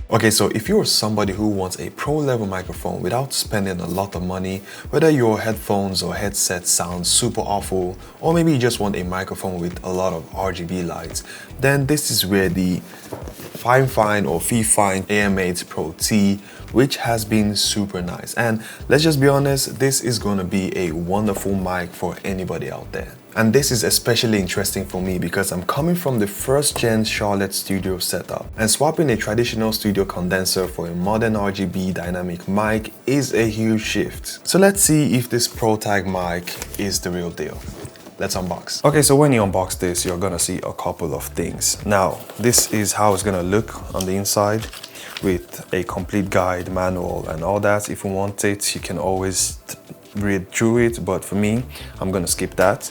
Okay, so if you're somebody who wants a pro level microphone without spending a lot of money, whether your headphones or headset sound super awful, or maybe you just want a microphone with a lot of RGB lights, then this is where the FIFINE or FIFINE AMT Pro T, which has been super nice. And let's just be honest, this is going to be a wonderful mic for anybody out there. And this is especially interesting for me because I'm coming from the first gen Charlotte studio setup, and swapping a traditional studio condenser for a modern RGB dynamic mic is a huge shift. So let's see if this ProTag mic is the real deal. Let's unbox. Okay, so when you unbox this, you're gonna see a couple of things. Now, this is how it's gonna look on the inside with a complete guide, manual, and all that. If you want it, you can always read through it, but for me, I'm gonna skip that.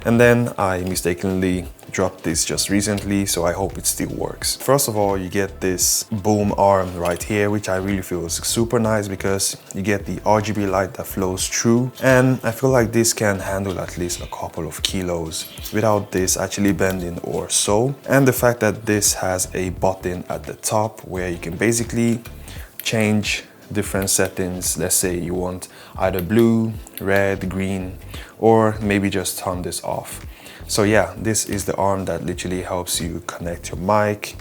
And then I mistakenly dropped this just recently, so I hope it still works. First of all, you get this boom arm right here, which I really feel is super nice because you get the RGB light that flows through, and I feel like this can handle at least a couple of kilos without this actually bending or so. And the fact that this has a button at the top where you can basically change different settings. Let's say you want either blue, red, green, or maybe just turn this off. So yeah, this is the arm that literally helps you connect your mic.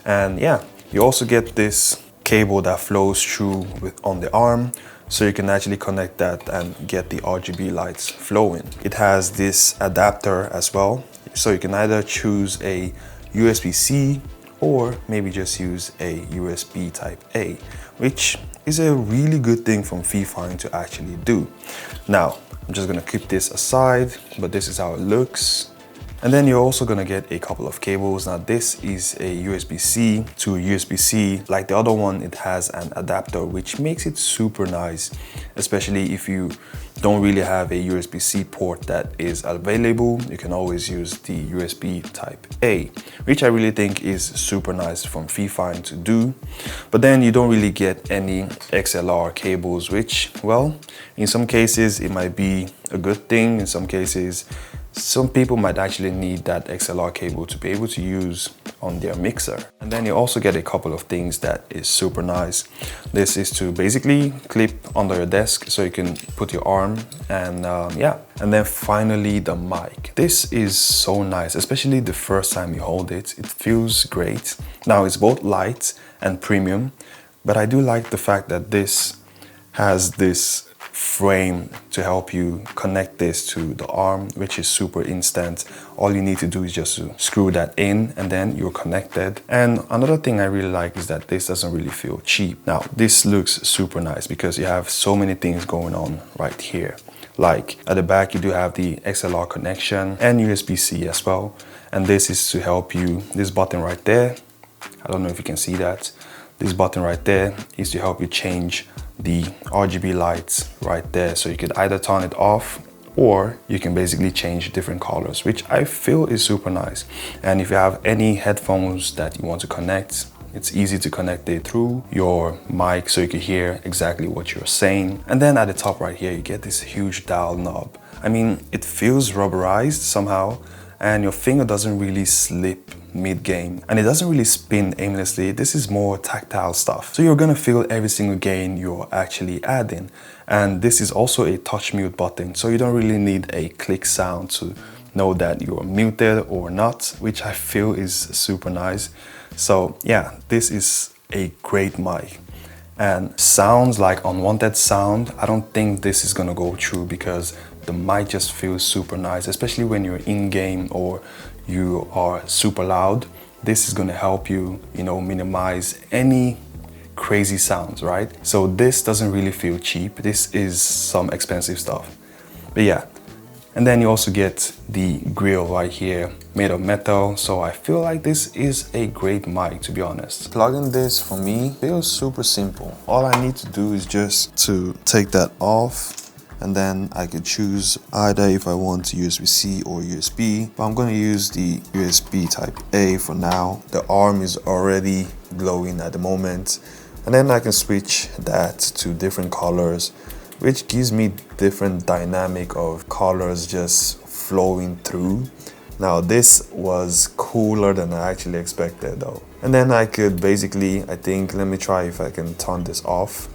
And yeah, you also get this cable that flows through on the arm, so you can actually connect that and get the RGB lights flowing. It has this adapter as well, so you can either choose a USB-C or maybe just use a USB type A, which is a really good thing from FIFINE to actually do. Now, I'm just gonna keep this aside, but this is how it looks. And then you're also gonna get a couple of cables. Now this is a USB-C to USB-C. Like the other one, it has an adapter, which makes it super nice, especially if you don't really have a USB-C port that is available. You can always use the USB type A, which I really think is super nice from FIFINE to do. But then you don't really get any XLR cables, which, well, in some cases it might be a good thing. In some cases, some people might actually need that XLR cable to be able to use on their mixer. And then you also get a couple of things that is super nice. This is to basically clip under your desk so you can put your arm, and yeah. And then finally the mic. This is so nice, especially the first time you hold it. It feels great. Now it's both light and premium, but I do like the fact that this has this frame to help you connect this to the arm, which is super instant. All you need to do is just to screw that in and then you're connected. And another thing I really like is that this doesn't really feel cheap. Now this looks super nice because you have so many things going on right here. Like at the back you do have the XLR connection and USB-C as well. And this is to help you, this button right there, I don't know if you can see that. This button right there is to help you change the RGB lights right there. So you could either turn it off or you can basically change different colors, which I feel is super nice. And if you have any headphones that you want to connect, it's easy to connect it through your mic so you can hear exactly what you're saying. And then at the top right here, you get this huge dial knob. I mean, it feels rubberized somehow, and your finger doesn't really slip mid-game, and it doesn't really spin aimlessly. This is more tactile stuff, so you're gonna feel every single gain you're actually adding. And this is also a touch mute button, so you don't really need a click sound to know that you're muted or not, which I feel is super nice. So yeah, this is a great mic. And sounds like unwanted sound, I don't think this is gonna go through because the mic just feels super nice, especially when you're in game or you are super loud. This is gonna help you, minimize any crazy sounds, right? So this doesn't really feel cheap. This is some expensive stuff, but yeah. And then you also get the grill right here, made of metal. So I feel like this is a great mic, to be honest. Plugging this for me feels super simple. All I need to do is just to take that off, and then I could choose either if I want USB-C or USB, but I'm gonna use the USB type A for now. The arm is already glowing at the moment, and then I can switch that to different colors, which gives me different dynamic of colors just flowing through. Now this was cooler than I actually expected though. And then I could basically, I think, let me try if I can turn this off.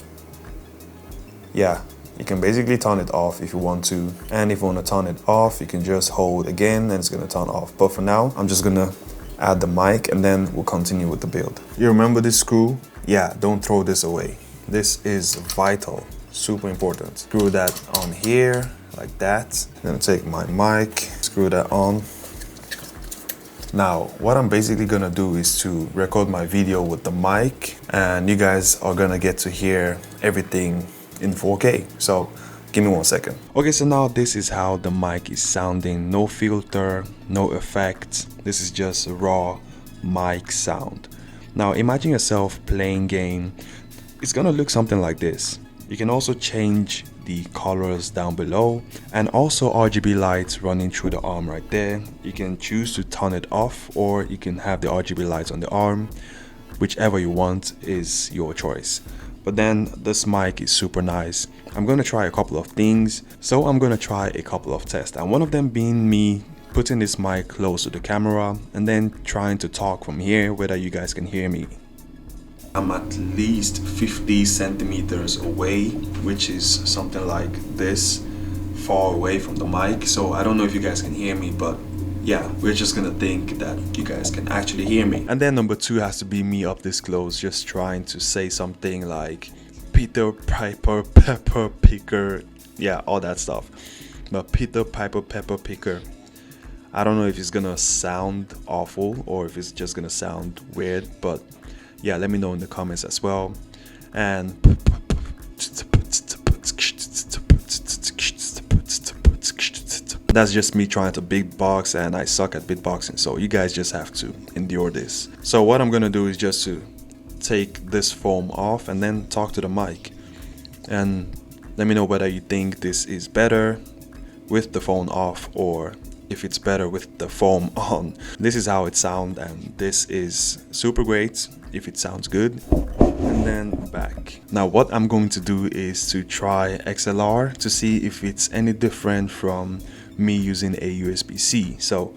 Yeah, you can basically turn it off if you want to. And if you want to turn it off, you can just hold again and it's going to turn off. But for now, I'm just going to add the mic and then we'll continue with the build. You remember this screw? Yeah, don't throw this away. This is vital, super important. Screw that on here like that. I'm gonna take my mic, screw that on. Now, what I'm basically gonna do is to record my video with the mic and you guys are gonna get to hear everything in 4K. So give me 1 second. Okay, so now this is how the mic is sounding. No filter, no effects. This is just raw mic sound. Now imagine yourself playing game. It's gonna look something like this. You can also change the colors down below and also RGB lights running through the arm right there. You can choose to turn it off or you can have the RGB lights on the arm. Whichever you want is your choice. But then this mic is super nice. I'm gonna try a couple of things. So I'm gonna try a couple of tests, and one of them being me putting this mic close to the camera and then trying to talk from here, whether you guys can hear me. I'm at least 50 centimeters away, which is something like this, far away from the mic. So I don't know if you guys can hear me, but yeah, we're just gonna think that you guys can actually hear me. And then number 2 has to be me up this close, just trying to say something like Peter Piper Pepper Picker, yeah, all that stuff. But Peter Piper Pepper Picker, I don't know if it's gonna sound awful or if it's just gonna sound weird, but yeah, let me know in the comments as well. And that's just me trying to beatbox, and I suck at beatboxing, so you guys just have to endure this. So what I'm gonna do is just to take this foam off and then talk to the mic, and let me know whether you think this is better with the phone off or if it's better with the foam on. This is how it sounds, and this is super great if it sounds good. And then back. Now what I'm going to do is to try XLR to see if it's any different from me using a USB-C. So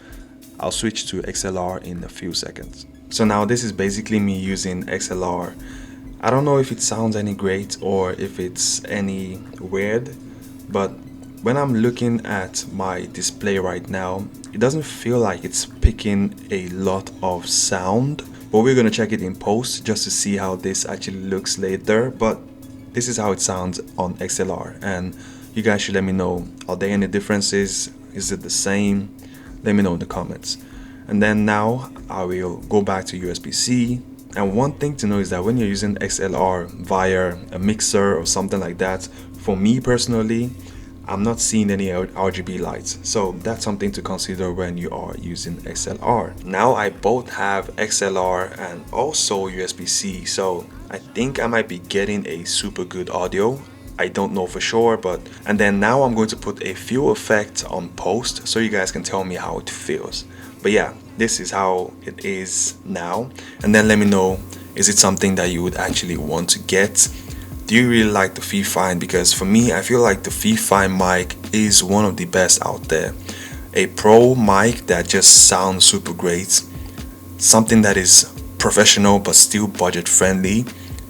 I'll switch to XLR in a few seconds. So now this is basically me using XLR. I don't know if it sounds any great or if it's any weird, but when I'm looking at my display right now, it doesn't feel like it's picking a lot of sound, but we're gonna check it in post just to see how this actually looks later. But this is how it sounds on XLR, and you guys should let me know, are there any differences? Is it the same? Let me know in the comments. And then now I will go back to USB-C. And one thing to know is that when you're using XLR via a mixer or something like that, for me personally, I'm not seeing any RGB lights, so that's something to consider when you are using XLR. Now I both have XLR and also USB-C, so I think I might be getting a super good audio. I don't know for sure, but and then now I'm going to put a few effects on post so you guys can tell me how it feels. But yeah, this is how it is now, and then let me know, is it something that you would actually want to get? Do you really like the FIFINE? Because for me, I feel like the FIFINE mic is one of the best out there. A pro mic that just sounds super great, something that is professional but still budget friendly.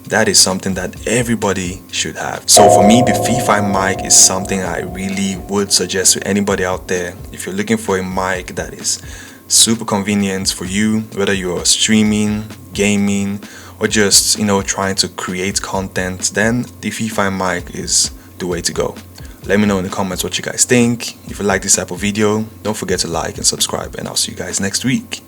That is something that everybody should have. So for me, the FIFINE mic is something I really would suggest to anybody out there. If you're looking for a mic that is super convenient for you, whether you're streaming, gaming, or just, trying to create content, then the FIFINE mic is the way to go. Let me know in the comments what you guys think. If you like this type of video, don't forget to like and subscribe, and I'll see you guys next week.